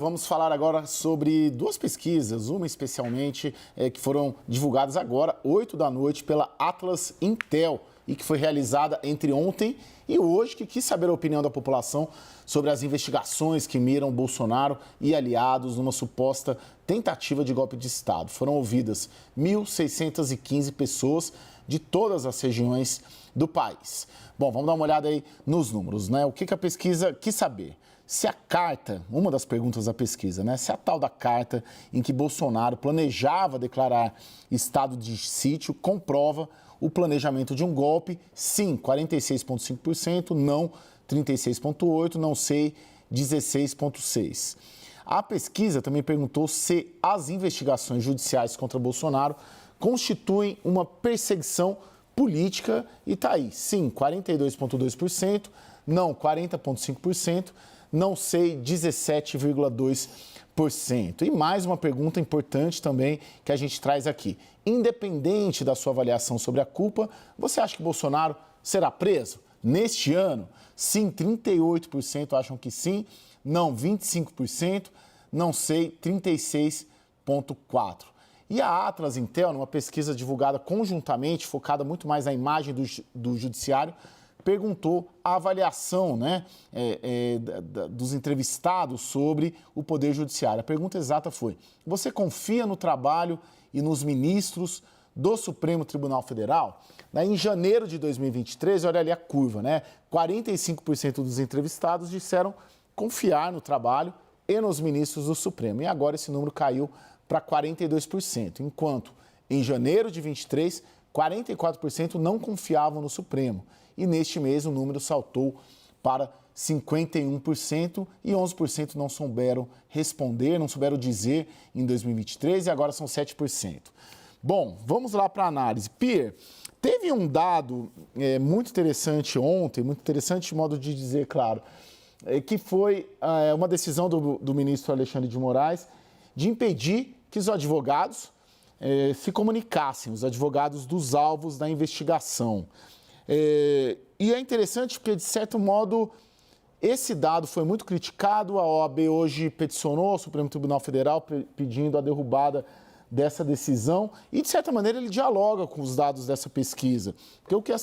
Vamos falar agora sobre duas pesquisas, uma especialmente que foram divulgadas agora, 8 da noite, pela Atlas Intel, e que foi realizada entre ontem e hoje, que quis saber a opinião da população sobre as investigações que miram Bolsonaro e aliados numa suposta tentativa de golpe de Estado. Foram ouvidas 1.615 pessoas de todas as regiões do país. Bom, vamos dar uma olhada aí nos números, né? O que a pesquisa quis saber? Se a carta, uma das perguntas da pesquisa, né? Se a tal da carta em que Bolsonaro planejava declarar estado de sítio comprova o planejamento de um golpe, sim, 46,5%, não, 36,8%, não sei, 16,6%. A pesquisa também perguntou se as investigações judiciais contra Bolsonaro constituem uma perseguição política e tá aí, sim, 42,2%, não, 40,5%, não sei, 17,2%. E mais uma pergunta importante também que a gente traz aqui. Independente da sua avaliação sobre a culpa, você acha que Bolsonaro será preso neste ano? Sim, 38% acham que sim, não, 25%, não sei, 36,4%. E a Atlas Intel, numa pesquisa divulgada conjuntamente, focada muito mais na imagem do judiciário, perguntou a avaliação, né, dos entrevistados sobre o Poder Judiciário. A pergunta exata foi: você confia no trabalho e nos ministros do Supremo Tribunal Federal? Daí, em janeiro de 2023, olha ali a curva, né? 45% dos entrevistados disseram confiar no trabalho e nos ministros do Supremo. E agora esse número caiu para 42%, enquanto em janeiro de 23, 44% não confiavam no Supremo. E neste mês o número saltou para 51% e 11% não souberam responder, não souberam dizer em 2023 e agora são 7%. Bom, vamos lá para a análise. Pierre, teve um dado muito interessante ontem, muito interessante de modo de dizer, claro, que foi uma decisão do ministro Alexandre de Moraes de impedir que os advogados se comunicassem, os advogados dos alvos da investigação. E é interessante porque, de certo modo, esse dado foi muito criticado. A OAB hoje peticionou ao Supremo Tribunal Federal pedindo a derrubada dessa decisão e, de certa maneira, ele dialoga com os dados dessa pesquisa. Porque o que a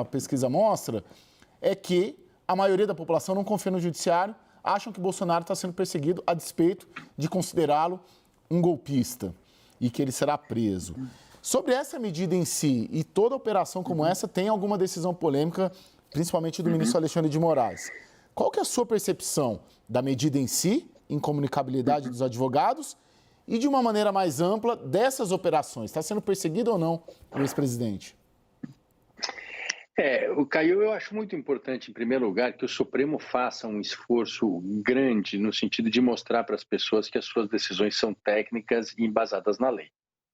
pesquisa mostra é que a maioria da população não confia no judiciário, acham que Bolsonaro está sendo perseguido a despeito de considerá-lo um golpista e que ele será preso. Sobre essa medida em si e toda operação como essa, tem alguma decisão polêmica, principalmente do ministro Alexandre de Moraes. Qual que é a sua percepção da medida em si, incomunicabilidade dos advogados, e de uma maneira mais ampla dessas operações? Está sendo perseguido ou não o ex-presidente? O Caio, eu acho muito importante, em primeiro lugar, que o Supremo faça um esforço grande no sentido de mostrar para as pessoas que as suas decisões são técnicas e embasadas na lei.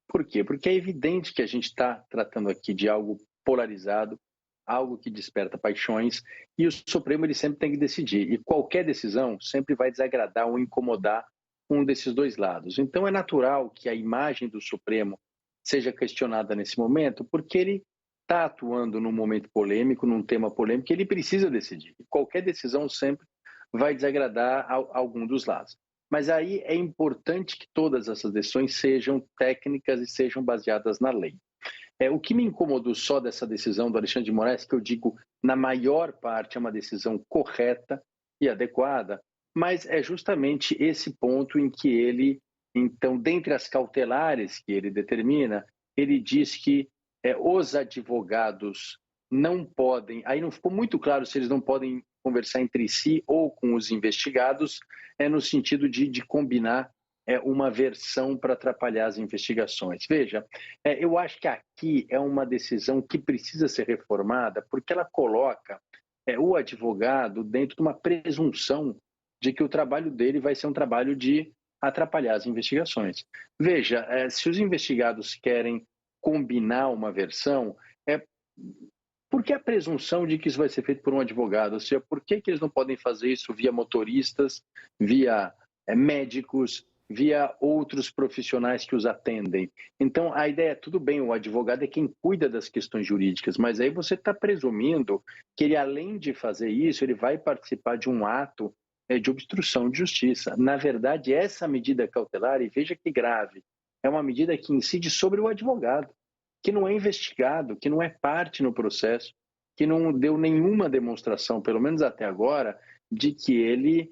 Por quê? Porque é evidente que a gente está tratando aqui de algo polarizado, algo que desperta paixões, e o Supremo ele sempre tem que decidir. E qualquer decisão sempre vai desagradar ou incomodar um desses dois lados. Então é natural que a imagem do Supremo seja questionada nesse momento, porque ele está atuando num momento polêmico, num tema polêmico, que ele precisa decidir. E qualquer decisão sempre vai desagradar a algum dos lados. Mas aí é importante que todas essas decisões sejam técnicas e sejam baseadas na lei. O que me incomodou só dessa decisão do Alexandre de Moraes, que eu digo, na maior parte é uma decisão correta e adequada, mas é justamente esse ponto em que ele, então, dentre as cautelares que ele determina, ele diz que os advogados não podem, aí não ficou muito claro se eles não podem conversar entre si ou com os investigados, no sentido de combinar uma versão para atrapalhar as investigações. Veja, eu acho que aqui é uma decisão que precisa ser reformada, porque ela coloca o advogado dentro de uma presunção de que o trabalho dele vai ser um trabalho de atrapalhar as investigações. Veja, se os investigados querem combinar uma versão, por que a presunção de que isso vai ser feito por um advogado? Ou seja, por que eles não podem fazer isso via motoristas, via médicos, via outros profissionais que os atendem? Então, a ideia é, tudo bem, o advogado é quem cuida das questões jurídicas, mas aí você está presumindo que ele, além de fazer isso, ele vai participar de um ato de obstrução de justiça. Na verdade, essa medida cautelar, e veja que grave, é uma medida que incide sobre o advogado, que não é investigado, que não é parte no processo, que não deu nenhuma demonstração, pelo menos até agora, de que ele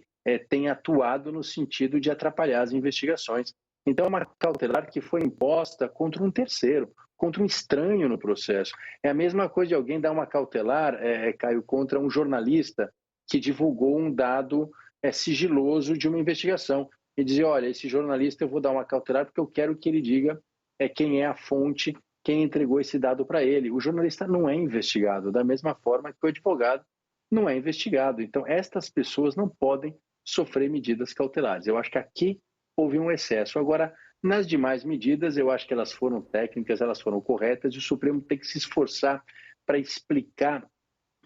tem atuado no sentido de atrapalhar as investigações. Então, é uma cautelar que foi imposta contra um terceiro, contra um estranho no processo. É a mesma coisa de alguém dar uma cautelar, Caio, contra um jornalista que divulgou um dado sigiloso de uma investigação e dizer, olha, esse jornalista eu vou dar uma cautelar porque eu quero que ele diga quem é a fonte, quem entregou esse dado para ele. O jornalista não é investigado, da mesma forma que o advogado não é investigado. Então, estas pessoas não podem sofrer medidas cautelares. Eu acho que aqui houve um excesso. Agora, nas demais medidas, eu acho que elas foram técnicas, elas foram corretas, e o Supremo tem que se esforçar para explicar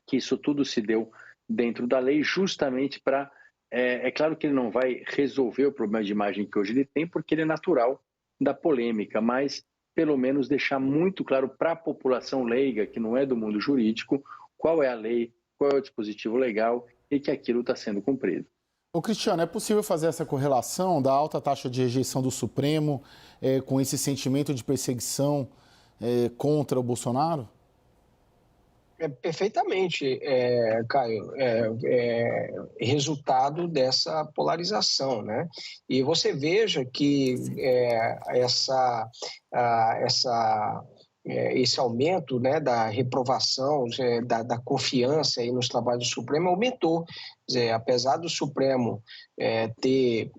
que isso tudo se deu dentro da lei, justamente para... É claro que ele não vai resolver o problema de imagem que hoje ele tem, porque ele é natural da polêmica, mas pelo menos deixar muito claro para a população leiga, que não é do mundo jurídico, qual é a lei, qual é o dispositivo legal e que aquilo está sendo cumprido. Ô Cristiano, é possível fazer essa correlação da alta taxa de rejeição do Supremo com esse sentimento de perseguição contra o Bolsonaro? Perfeitamente, Caio, resultado dessa polarização, né? E você veja que esse aumento, né, da reprovação, da confiança aí nos trabalhos do Supremo aumentou. Quer dizer, apesar do Supremo ter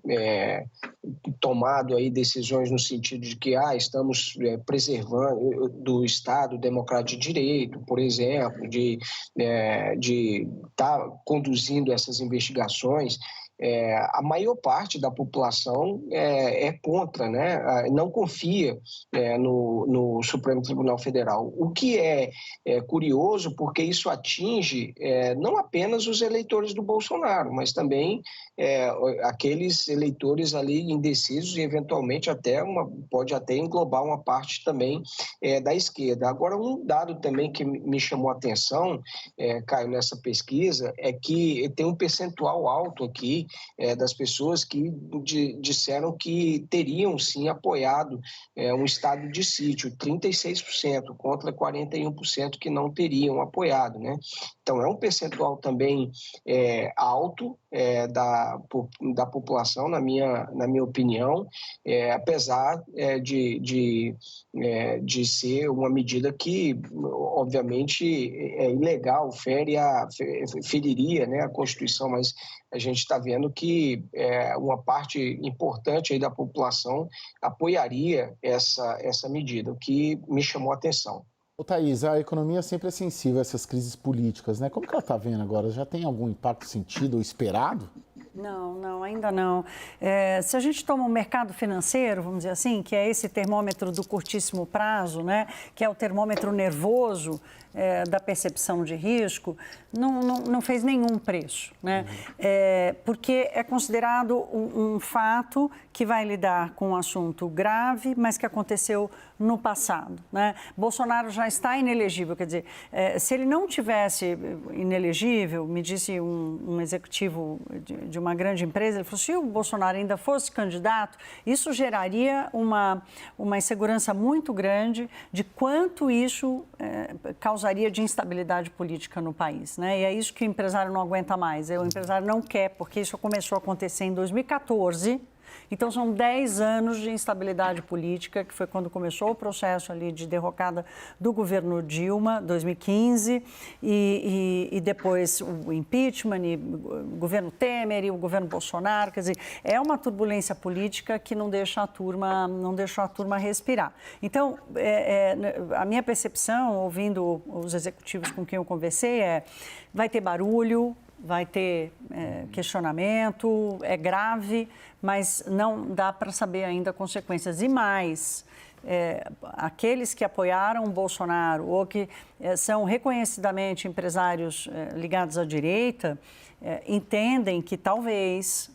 tomado aí decisões no sentido de que estamos preservando do Estado democrático de direito, por exemplo, de estar conduzindo essas investigações, a maior parte da população é contra, né? Não confia no Supremo Tribunal Federal. O que é curioso, porque isso atinge não apenas os eleitores do Bolsonaro, mas também aqueles eleitores ali indecisos e eventualmente pode até englobar uma parte também da esquerda. Agora, um dado também que me chamou a atenção, Caio, nessa pesquisa, é que tem um percentual alto aqui das pessoas que disseram que teriam sim apoiado um estado de sítio, 36% contra 41% que não teriam apoiado, né? Então é um percentual também alto da população, na minha opinião, apesar de ser uma medida que obviamente é ilegal, feriria, né, a Constituição, mas a gente está vendo que uma parte importante aí da população apoiaria essa medida, o que me chamou a atenção. Ô Thaís, a economia sempre é sensível a essas crises políticas, né? Como que ela está vendo agora? Já tem algum impacto sentido ou esperado? Não, ainda não. Se a gente toma o mercado financeiro, vamos dizer assim, que é esse termômetro do curtíssimo prazo, né, que é o termômetro nervoso da percepção de risco, não fez nenhum preço, né? Porque é considerado um fato que vai lidar com um assunto grave, mas que aconteceu no passado, né? Bolsonaro já está inelegível, quer dizer, se ele não tivesse inelegível, me disse um executivo de uma grande empresa, ele falou, se o Bolsonaro ainda fosse candidato, isso geraria uma insegurança muito grande de quanto isso causaria de instabilidade política no país, né? E é isso que o empresário não aguenta mais, o empresário não quer, porque isso começou a acontecer em 2014, então são 10 anos de instabilidade política, que foi quando começou o processo ali de derrocada do governo Dilma, 2015, e depois o impeachment, e o governo Temer e o governo Bolsonaro, quer dizer, é uma turbulência política que não deixou a turma respirar. Então, a minha percepção, ouvindo os executivos com quem eu conversei, vai ter barulho, vai ter questionamento, é grave, mas não dá para saber ainda consequências. E mais, aqueles que apoiaram o Bolsonaro ou que são reconhecidamente empresários ligados à direita, entendem que talvez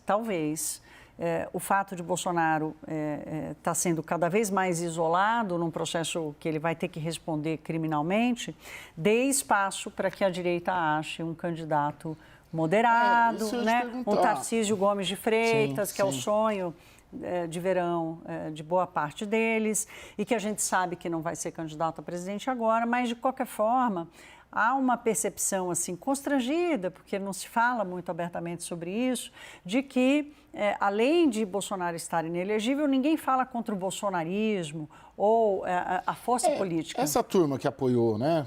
o fato de Bolsonaro estar sendo cada vez mais isolado num processo que ele vai ter que responder criminalmente, dê espaço para que a direita ache um candidato moderado, isso eu ia te né? perguntar. Um Tarcísio Gomes de Freitas, Sim, que é o sim. sonho de verão de boa parte deles, e que a gente sabe que não vai ser candidato a presidente agora, mas, de qualquer forma, há uma percepção assim constrangida, porque não se fala muito abertamente sobre isso, de que, além de Bolsonaro estar inelegível, ninguém fala contra o bolsonarismo ou a força política. Essa turma que apoiou, né?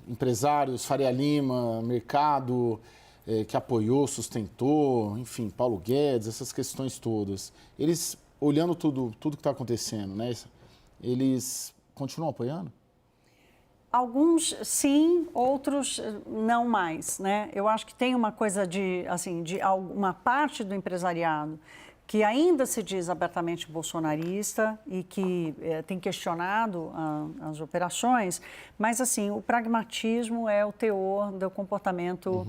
Empresários, Faria Lima, mercado, que apoiou, sustentou, enfim, Paulo Guedes, essas questões todas. Eles, olhando tudo que está acontecendo, né? Eles continuam apoiando? Alguns sim, outros não mais, né? Eu acho que tem uma coisa de alguma parte do empresariado que ainda se diz abertamente bolsonarista e que tem questionado as operações, mas, assim, o pragmatismo é o teor do comportamento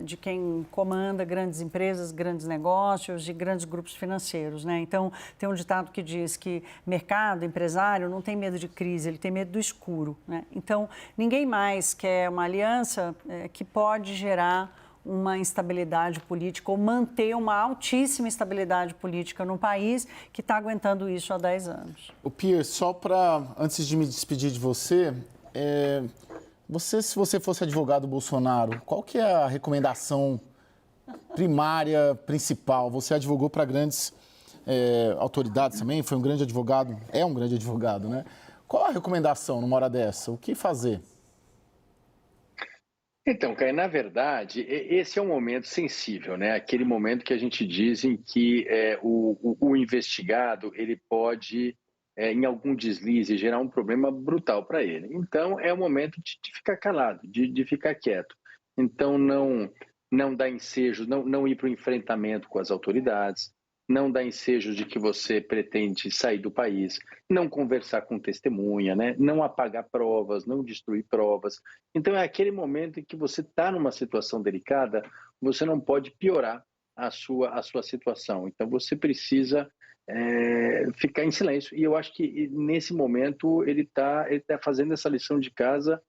de quem comanda grandes empresas, grandes negócios e grandes grupos financeiros, né? Então, tem um ditado que diz que mercado, empresário, não tem medo de crise, ele tem medo do escuro, né? Então, ninguém mais quer uma aliança que pode gerar uma instabilidade política ou manter uma altíssima estabilidade política no país que está aguentando isso há 10 anos. O Pierre, só para, antes de me despedir de você, se você fosse advogado Bolsonaro, qual que é a recomendação primária, principal? Você advogou para grandes autoridades também, foi um grande advogado, é um grande advogado, né? Qual a recomendação numa hora dessa? O que fazer? Então, Caio, na verdade, esse é um momento sensível, né? Aquele momento que a gente diz em que o investigado ele pode, em algum deslize, gerar um problema brutal para ele. Então, é o momento de ficar calado, de ficar quieto. Então, não dar ensejos, não ir para o enfrentamento com as autoridades, não dar ensejos de que você pretende sair do país, não conversar com testemunha, né? Não apagar provas, não destruir provas. Então, é aquele momento em que você está numa situação delicada, você não pode piorar a sua situação. Então, você precisa ficar em silêncio. E eu acho que, nesse momento, ele tá fazendo essa lição de casa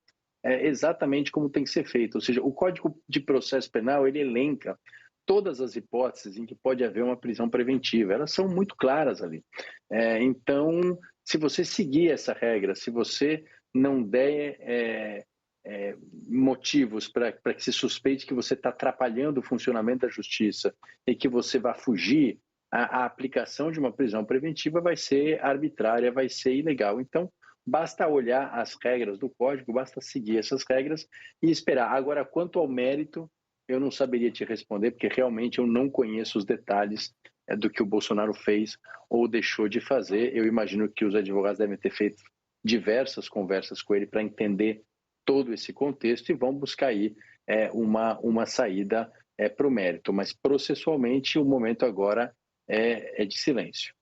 exatamente como tem que ser feito. Ou seja, o Código de Processo Penal, ele elenca todas as hipóteses em que pode haver uma prisão preventiva. Elas são muito claras ali. Então, se você seguir essa regra, se você não der motivos para que se suspeite que você está atrapalhando o funcionamento da justiça e que você vai fugir, a aplicação de uma prisão preventiva vai ser arbitrária, vai ser ilegal. Então, basta olhar as regras do Código, basta seguir essas regras e esperar. Agora, quanto ao mérito, eu não saberia te responder, porque realmente eu não conheço os detalhes do que o Bolsonaro fez ou deixou de fazer. Eu imagino que os advogados devem ter feito diversas conversas com ele para entender todo esse contexto e vão buscar aí uma saída para o mérito. Mas, processualmente, o momento agora é de silêncio.